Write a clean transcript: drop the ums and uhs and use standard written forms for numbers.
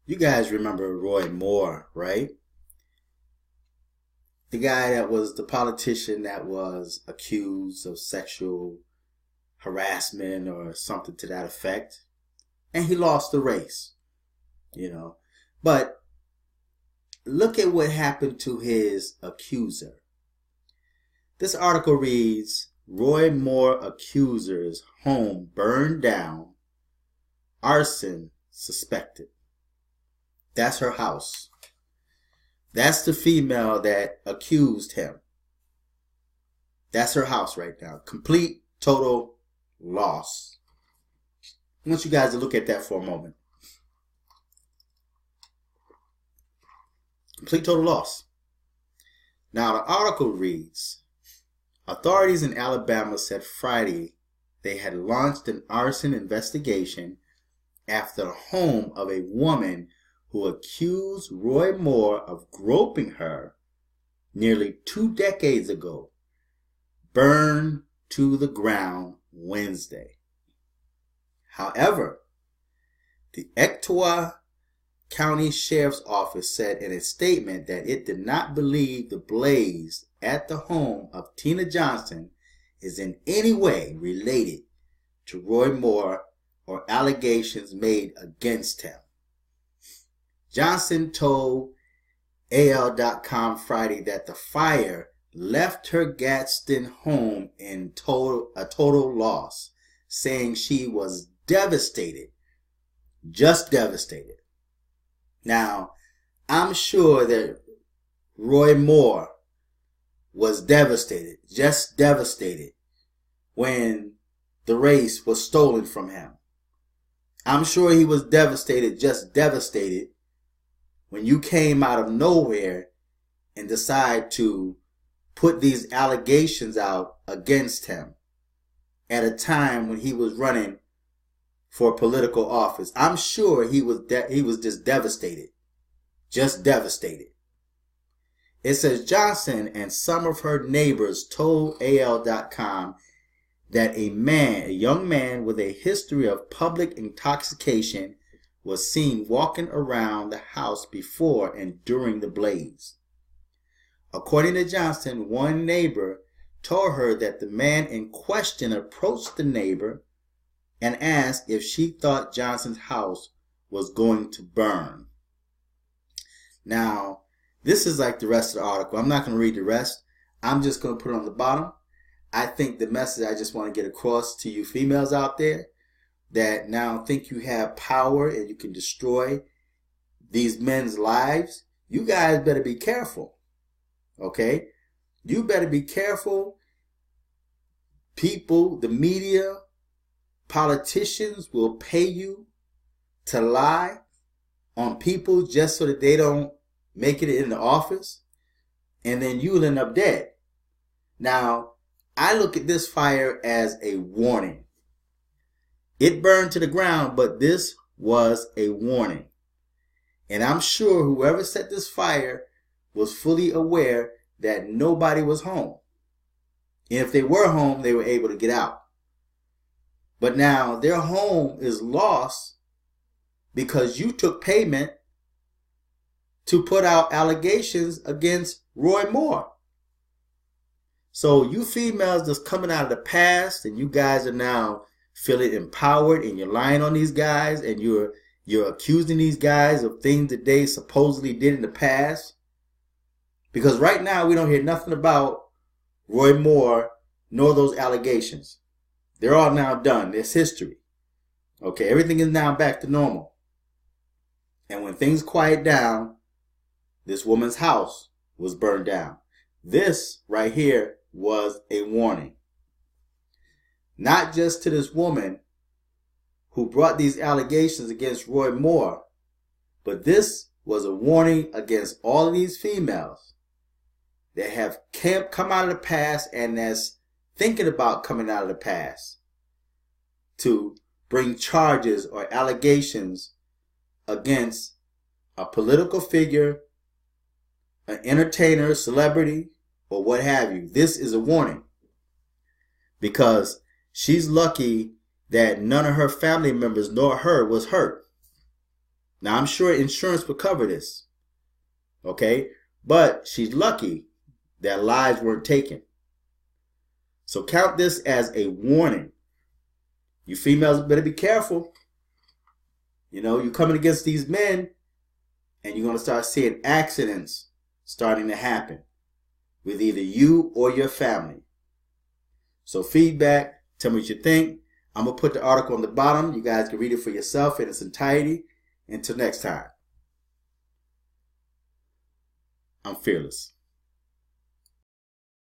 You guys remember Roy Moore, right? The guy that was the politician that was accused of sexual harassment or something to that effect. And he lost the race, you know. But look at what happened to his accuser. This article reads, Roy Moore accuser's home burned down, arson suspected. That's her house. That's the female that accused him. That's her house right now. Complete, total loss. I want you guys to look at that for a moment. Complete, total loss. Now, the article reads, authorities in Alabama said Friday they had launched an arson investigation after the home of a woman who accused Roy Moore of groping her nearly 2 decades ago burned to the ground Wednesday. However, the Etowah County Sheriff's Office said in a statement that it did not believe the blaze at the home of Tina Johnson is in any way related to Roy Moore or allegations made against him. Johnson told AL.com Friday that the fire left her Gadsden home in a total loss, saying she was devastated, just devastated. Now, I'm sure that Roy Moore was devastated, just devastated, when the race was stolen from him. I'm sure he was devastated, just devastated, when you came out of nowhere and decide to put these allegations out against him at a time when he was running for political office. I'm sure he was just devastated. Just devastated. It says Johnson and some of her neighbors told AL.com that a young man with a history of public intoxication was seen walking around the house before and during the blaze. According to Johnson, one neighbor told her that the man in question approached the neighbor and asked if she thought Johnson's house was going to burn. Now, this is like the rest of the article. I'm not going to read the rest. I'm just going to put it on the bottom. I think the message I just want to get across to you females out there that now think you have power and you can destroy these men's lives, you guys better be careful. Okay? You better be careful. People, the media, politicians will pay you to lie on people just so that they don't make it in the office, and then you'll end up dead. Now, I look at this fire as a warning. It burned to the ground, but this was a warning. And I'm sure whoever set this fire was fully aware that nobody was home. And if they were home, they were able to get out. But now their home is lost because you took payment to put out allegations against Roy Moore. So you females that's coming out of the past and you guys are now feeling empowered and you're lying on these guys and you're accusing these guys of things that they supposedly did in the past. Because right now we don't hear nothing about Roy Moore nor those allegations. They're all now done. It's history. Okay, everything is now back to normal. And when things quiet down, this woman's house was burned down. This right here was a warning. Not just to this woman who brought these allegations against Roy Moore, but this was a warning against all of these females that have come out of the past and that's thinking about coming out of the past to bring charges or allegations against a political figure, an entertainer, celebrity, or what have you. This is a warning because she's lucky that none of her family members nor her was hurt. Now, I'm sure insurance will cover this. Okay? But she's lucky that lives weren't taken. So count this as a warning. You females better be careful. You know, you're coming against these men, and you're going to start seeing accidents starting to happen with either you or your family. So feedback, tell me what you think. I'm going to put the article on the bottom. You guys can read it for yourself in its entirety. Until next time, I'm fearless.